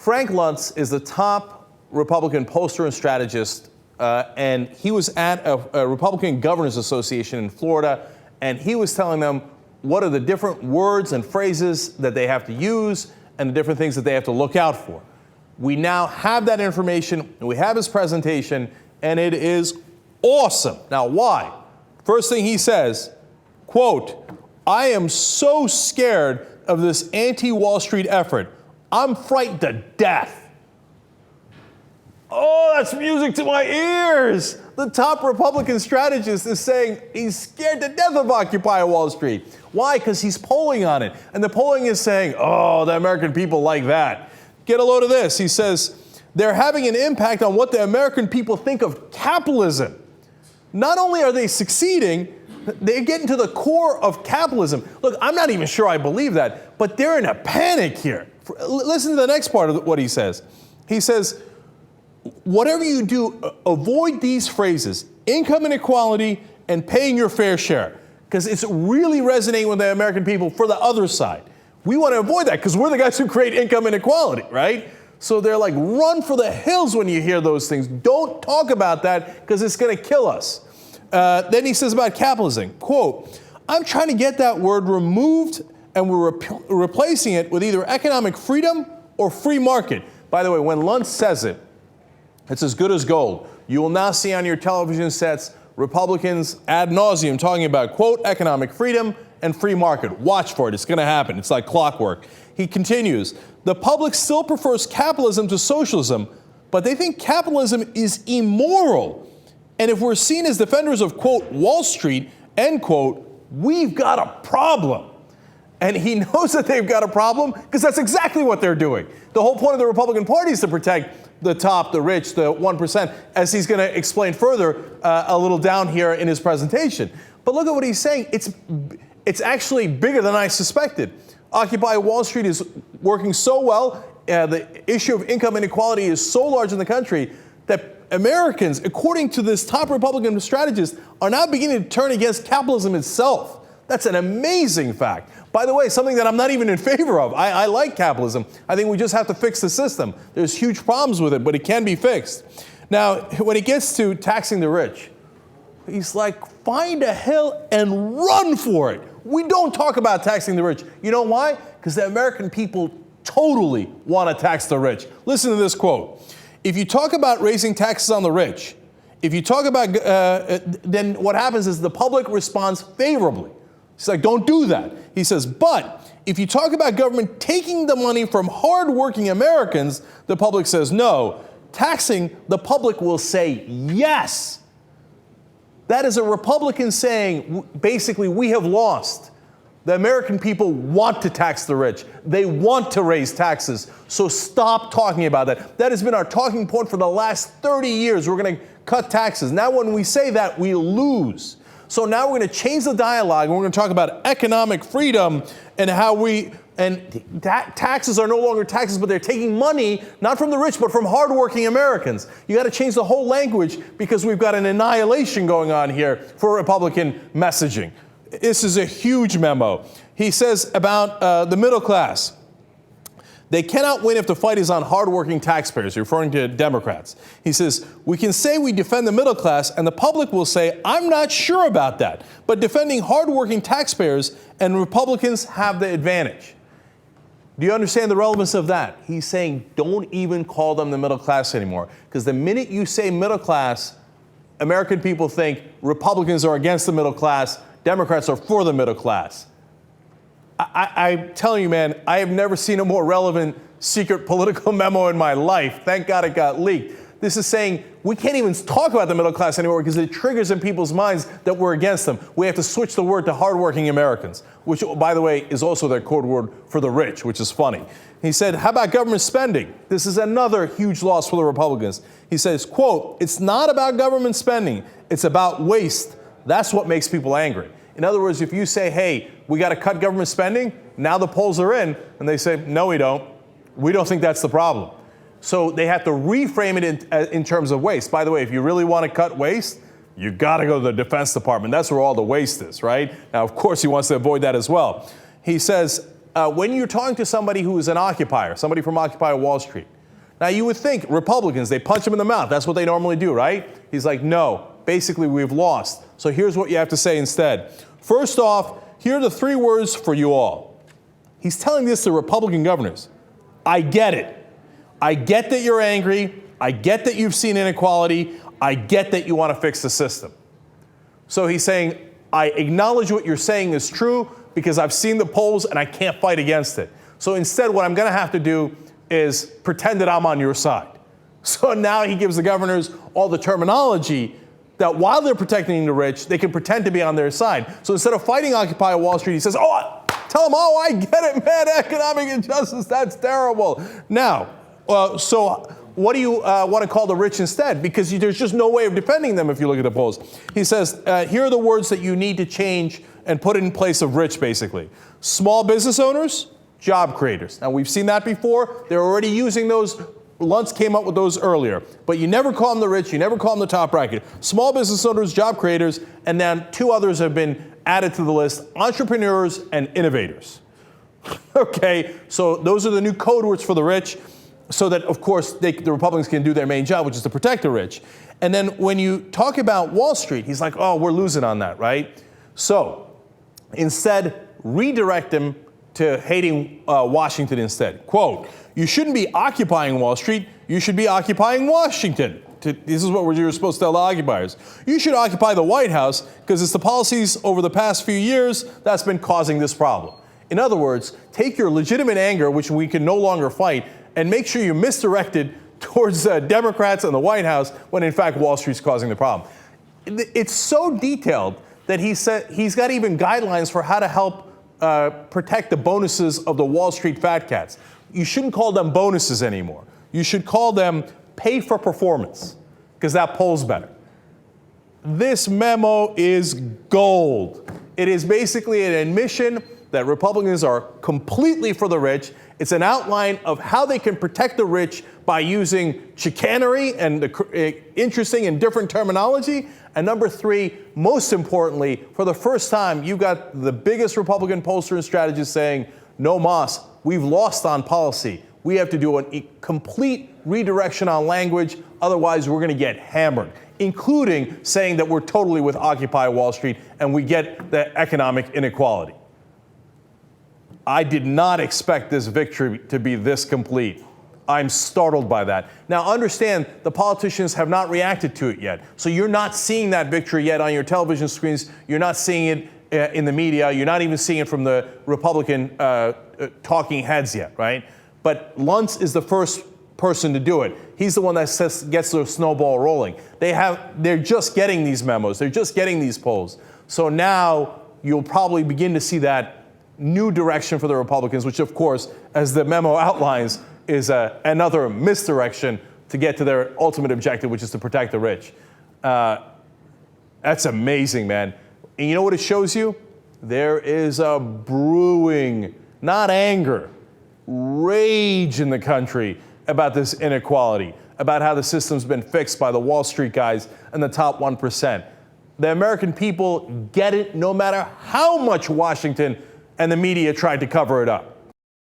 Frank Luntz is the top Republican pollster and strategist, and he was at a Republican Governors Association in Florida, and he was telling them what are the different words and phrases that they have to use and the different things that they have to look out for. We now have that information, and we have his presentation, and it is awesome. Now, why? First thing he says, quote, "I am so scared of this anti-Wall Street effort. I'm frightened to death." Oh, that's music to my ears. The top Republican strategist is saying he's scared to death of Occupy Wall Street. Why? Because he's polling on it. And the polling is saying, oh, the American people like that. Get a load of this. He says, they're having an impact on what the American people think of capitalism. Not only are they succeeding, they're getting to the core of capitalism. Look, I'm not even sure I believe that, but they're in a panic here. Listen to the next part of what he says. He says, whatever you do, avoid these phrases, income inequality and paying your fair share, because it's really resonating with the American people for the other side. We want to avoid that because we're the guys who create income inequality, right? So they're like, run for the hills when you hear those things. Don't talk about that because it's going to kill us. Then he says about capitalism, quote, I'm trying to get that word removed and we're replacing it with either economic freedom or free market. By the way, when Luntz says it, it's as good as gold. You will now see on your television sets Republicans ad nauseum talking about, quote, economic freedom and free market. Watch for it. It's going to happen. It's like clockwork. He continues, the public still prefers capitalism to socialism, but they think capitalism is immoral. And if we're seen as defenders of, quote, Wall Street, end quote, we've got a problem. And he knows that they've got a problem because that's exactly what they're doing. The whole point of the Republican Party is to protect the top, the rich, the 1%, as he's going to explain further a little down here in his presentation. But look at what he's saying. It's actually bigger than I suspected. Occupy Wall Street is working so well. The issue of income inequality is so large in the country that Americans, according to this top Republican strategist, are now beginning to turn against capitalism itself. That's an amazing fact. By the way, something that I'm not even in favor of. I like capitalism. I think we just have to fix the system. There's huge problems with it, but it can be fixed. Now, when it gets to taxing the rich, he's like, find a hill and run for it. We don't talk about taxing the rich. You know why? Because the American people totally want to tax the rich. Listen to this quote. If you talk about raising taxes on the rich, if you talk about, then what happens is the public responds favorably. He's like, don't do that. He says, but if you talk about government taking the money from hardworking Americans, the public says no. Taxing, the public will say yes. That is a Republican saying, basically, we have lost. The American people want to tax the rich. They want to raise taxes. So stop talking about that. That has been our talking point for the last 30 years. We're going to cut taxes. Now, when we say that, we lose. So now we're going to change the dialogue, and we're going to talk about economic freedom and how taxes are no longer taxes, but they're taking money, not from the rich, but from hardworking Americans. You got to change the whole language because we've got an annihilation going on here for Republican messaging. This is a huge memo. He says about the middle class. They cannot win if the fight is on hardworking taxpayers, referring to Democrats. He says, we can say we defend the middle class, and the public will say, I'm not sure about that. But defending hardworking taxpayers and Republicans have the advantage. Do you understand the relevance of that? He's saying, don't even call them the middle class anymore. Because the minute you say middle class, American people think Republicans are against the middle class, Democrats are for the middle class. I'm telling you, man, I have never seen a more relevant secret political memo in my life. Thank God it got leaked. This is saying we can't even talk about the middle class anymore because it triggers in people's minds that we're against them. We have to switch the word to hardworking Americans, which, by the way, is also their code word for the rich, which is funny. He said, how about government spending? This is another huge loss for the Republicans. He says, quote, it's not about government spending. It's about waste. That's what makes people angry. In other words, if you say, hey, we got to cut government spending, now the polls are in, and they say, no, we don't. We don't think that's the problem. So they have to reframe it in terms of waste. By the way, if you really want to cut waste, you got to go to the Defense Department. That's where all the waste is, right? Now, of course, he wants to avoid that as well. He says, when you're talking to somebody who is an occupier, somebody from Occupy Wall Street, Now, you would think Republicans, they punch him in the mouth. That's what they normally do, right? He's like, no, basically we've lost. So here's what you have to say instead. First off, here are the 3 words for you all. He's telling this to Republican governors. I get it. I get that you're angry. I get that you've seen inequality. I get that you want to fix the system. So he's saying, I acknowledge what you're saying is true because I've seen the polls and I can't fight against it. So instead, what I'm going to have to do is pretend that I'm on your side. So now he gives the governors all the terminology that while they're protecting the rich, they can pretend to be on their side. So instead of fighting Occupy Wall Street, he says, tell them, I get it, man, economic injustice, that's terrible. Now, so what do you want to call the rich instead? Because there's just no way of defending them if you look at the polls. He says, here are the words that you need to change and put in place of rich, basically. Small business owners, job creators. Now, we've seen that before. They're already using those. Luntz came up with those earlier. But you never call them the rich. You never call them the top bracket. Small business owners, job creators, and then 2 others have been added to the list, entrepreneurs and innovators. Okay, so those are the new code words for the rich, so that, of course, the Republicans can do their main job, which is to protect the rich. And then when you talk about Wall Street, he's like, we're losing on that, right? So instead, redirect them to hating Washington instead. Quote, you shouldn't be occupying Wall Street, you should be occupying Washington. This is what you're supposed to tell the occupiers. You should occupy the White House because it's the policies over the past few years that's been causing this problem. In other words, take your legitimate anger, which we can no longer fight, and make sure you misdirect it towards Democrats and the White House when in fact Wall Street's causing the problem. It's so detailed that he said he's got even guidelines for how to help protect the bonuses of the Wall Street fat cats. You shouldn't call them bonuses anymore. You should call them pay for performance, because that polls better. This memo is gold. It is basically an admission that Republicans are completely for the rich. It's an outline of how they can protect the rich by using chicanery and interesting and different terminology. And number 3, most importantly, for the first time, you've got the biggest Republican pollster and strategist saying, no mas, we've lost on policy. We have to do a complete redirection on language, otherwise we're going to get hammered, including saying that we're totally with Occupy Wall Street and we get the economic inequality. I did not expect this victory to be this complete. I'm startled by that. Now, understand, the politicians have not reacted to it yet. So you're not seeing that victory yet on your television screens. You're not seeing it in the media. You're not even seeing it from the Republican talking heads yet, right? But Luntz is the first person to do it. He's the one that gets the snowball rolling. They're just getting these memos. They're just getting these polls. So now you'll probably begin to see that new direction for the Republicans, which, of course, as the memo outlines, is another misdirection to get to their ultimate objective, which is to protect the rich. That's amazing, man. And you know what it shows you? There is a brewing, not anger, rage in the country about this inequality, about how the system's been fixed by the Wall Street guys and the top 1%. The American people get it no matter how much Washington and the media tried to cover it up.